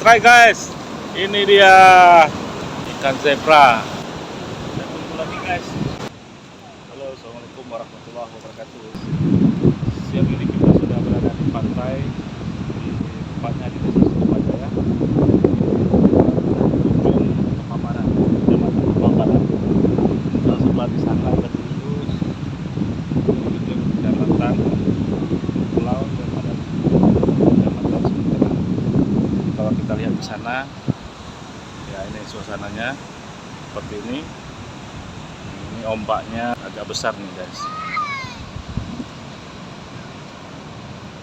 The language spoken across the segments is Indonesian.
try guys. Ini dia ikan zebra. Kita tunggu lagi guys. Halo, assalamualaikum warahmatullahi wabarakatuh. Siang ini kita sudah berada di pantai, di tempatnya di Desa Sukajaya, ujung Pamaran, Kecamatan Pamaran. Kita sebelah di sana ada Tulus, itu Kecamatan Pulau dan ada Kecamatan Sementara. Kalau kita lihat di sana, ya ini suasananya seperti ini. Ini ombaknya agak besar nih guys.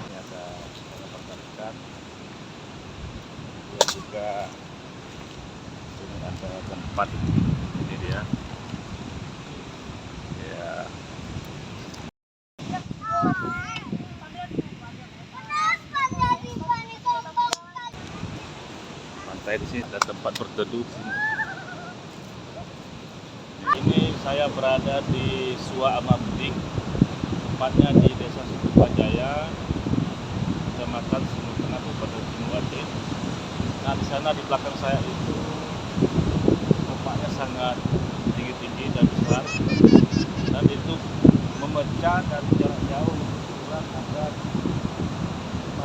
Ini ada bakar ikan. Kemudian juga ini ada tempat. Ini dia. Ya. Pantai di sini ada tempat berteduh sini. Ini saya berada di Suwa Amabding, tempatnya di Desa Sukajaya, Kecamatan Sumur Tengah, Kabupaten Sinuwati. Nah, di sana di belakang saya itu ombaknya sangat tinggi-tinggi dan besar, dan itu memecah dari jarak jauh, kurang ada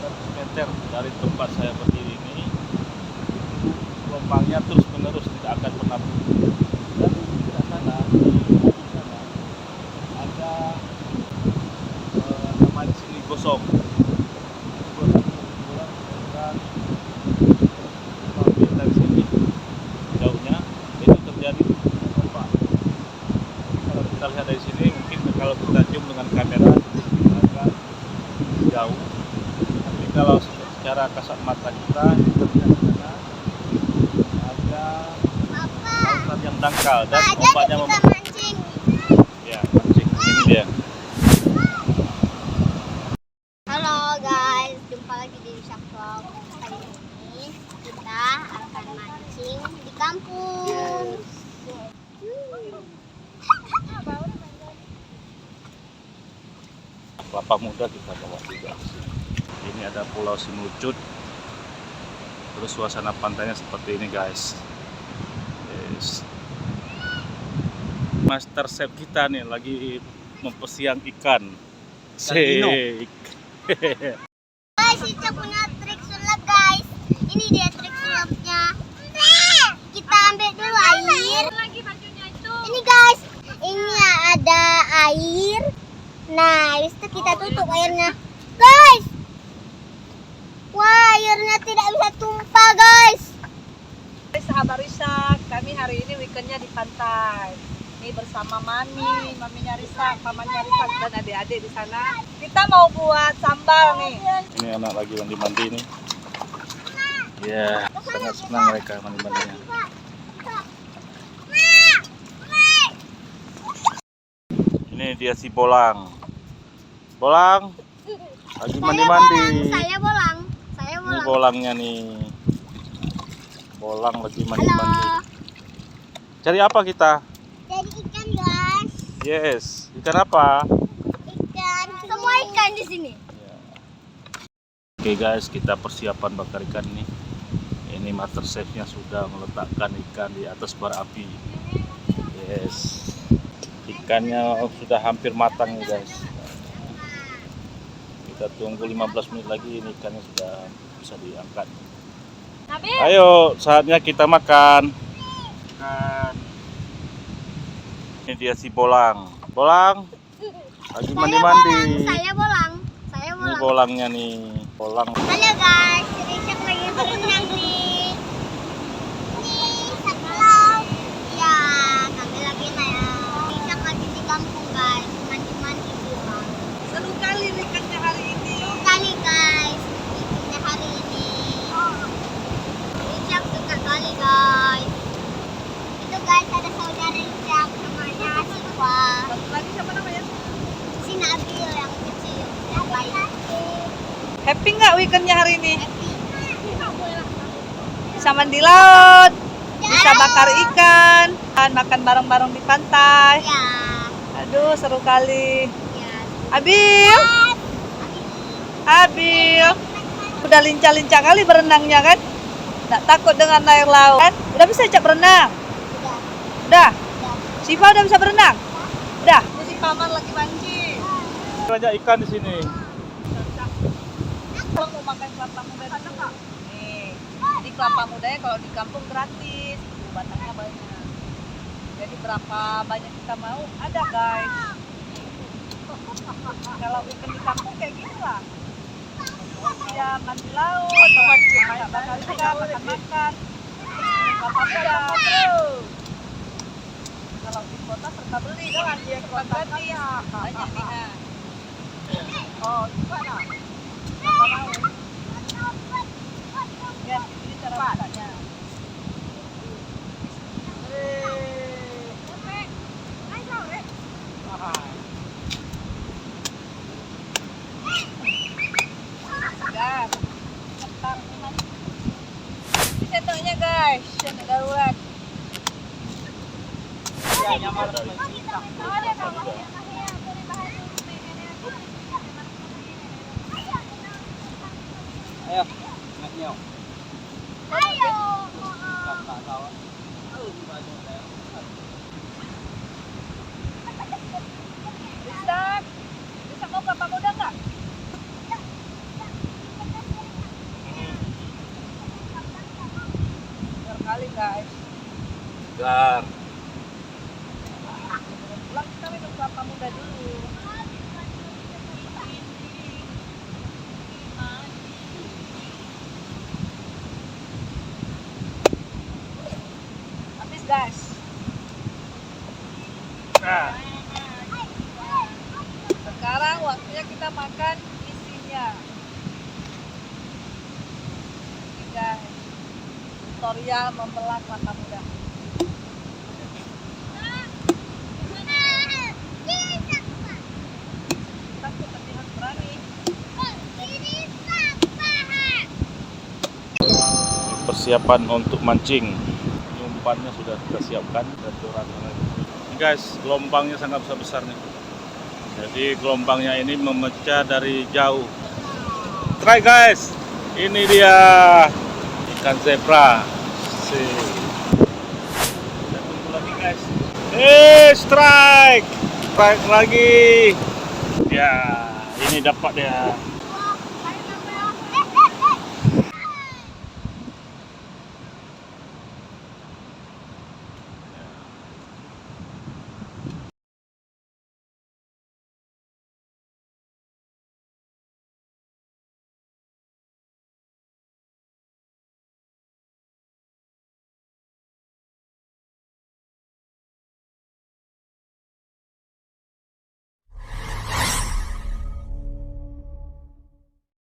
500 meter dari tempat saya berdiri ini. Gelombangnya terus-menerus, tidak akan pernah berhenti. Dan di sana, ada namanya sini gosong. Dari sini jauhnya itu terjadi ombak. Kalau kita lihat dari sini, mungkin kalau kita zoom dengan kamera agak jauh. Tapi kalau secara kasat mata kita lihat di sana ada lautan yang dangkal dan ombaknya mancing. Ya, mancing. Ini dia. Halo guys, jumpa lagi di Vlog. Kali ini kita akan mancing di kampung. Kelapa muda kita bawa juga. Ini ada Pulau Sinucut. Terus suasana pantainya seperti ini guys. Yes. Master chef kita nih lagi mempersiang ikan. Sik. Guys, Ica punya trik sulap guys. Ini dia trik sulapnya. Kita ambil dulu air. Ini guys, ini ada air. Nah, habis itu kita tutup airnya. Guys, wah, airnya tidak bisa tumpah guys. Sahabat Risak, kami hari ini weekendnya di pantai. Ini bersama maminya Risak, mamanya Risak dan adik-adik di sana. Kita mau buat sambal nih. Ini anak lagi mandi-mandi nih. Ya, sangat senang mereka mandi-mandinya. Ini dia si Bolang. Bolang, lagi mandi-mandi. Saya bolang. Ini bolangnya nih. Bolang lagi mandi-mandi. Halo. Cari apa kita? Jadi ikan guys. Yes, ikan apa? Ikan. Semua ikan di sini. Oke guys, kita persiapan bakar ikan nih. Ini master chef-nya sudah meletakkan ikan di atas bara api. Yes. Ikannya sudah hampir matang nih guys. Kita tunggu 15 menit lagi, ini ikannya sudah bisa diangkat. Ayo, saatnya kita makan. Ini dia si Bolang. Bolang, lagi mandi-mandi. Saya bolang. Ini bolangnya nih. Bolang. Halo guys, Richard lagi berenang nih. Nih, sekolah. Ya, kami lagi Richard lagi di kampung guys, mandi-mandi di rumah. Seru kali weekendnya hari ini. Seru kali guys, weekendnya hari ini. Richard suka kali guys. Itu guys ada saudara Richard namanya Siva. Satu lagi siapa namanya? Si Nabil yang kecil, yang baik. Happy nggak weekendnya hari ini? Happy. Bisa mandi laut, bisa bakar ikan, dan makan bareng-bareng di pantai. Ya. Aduh, seru kali. Ya. Abil, Abil, udah lincah-lincah kali berenangnya kan? Tak takut dengan air laut. Kan? Udah bisa Cak berenang? Udah? Siva udah bisa berenang? Udah? Ini si Paman lagi mancing. Banyak ikan di sini. Kalau mau makan kelapa muda ada Kak? Nih, jadi kelapa mudanya kalau di kampung gratis, batangnya banyak. Jadi berapa banyak kita mau, ada guys. Kalau ikan di kampung kayak gini lah. Ya mandi laut, kayak bakar ikan, makan-makan. Kelapa muda, terus. Kalau di kota serba beli, kan dia kelapa gratis. Banyak nih. Oh, gimana? Apa mau? Ya, ini cara masaknya. Segar. Ketar memang. Ini sendoknya guys, sendok darurat. Ya, nyamar Ayo, nggak Ayo. Bisa mau kelapa muda nggak? Benar kali guys. Segar. Pulang kita minum kelapa muda dulu. Habis guys. Nah, Sekarang waktunya kita makan isinya. Ini guys, tutorial membelah kelapa muda. Takut tapi harus berani. persiapan untuk mancing. Umpannya sudah kita siapkan dan jorannya lagi. Ini guys, gelombangnya sangat besar nih. Jadi gelombangnya ini memecah dari jauh. Try guys, ini dia ikan zebra. Kita tunggu lagi guys. Strike lagi. Ya, ini dapat dia.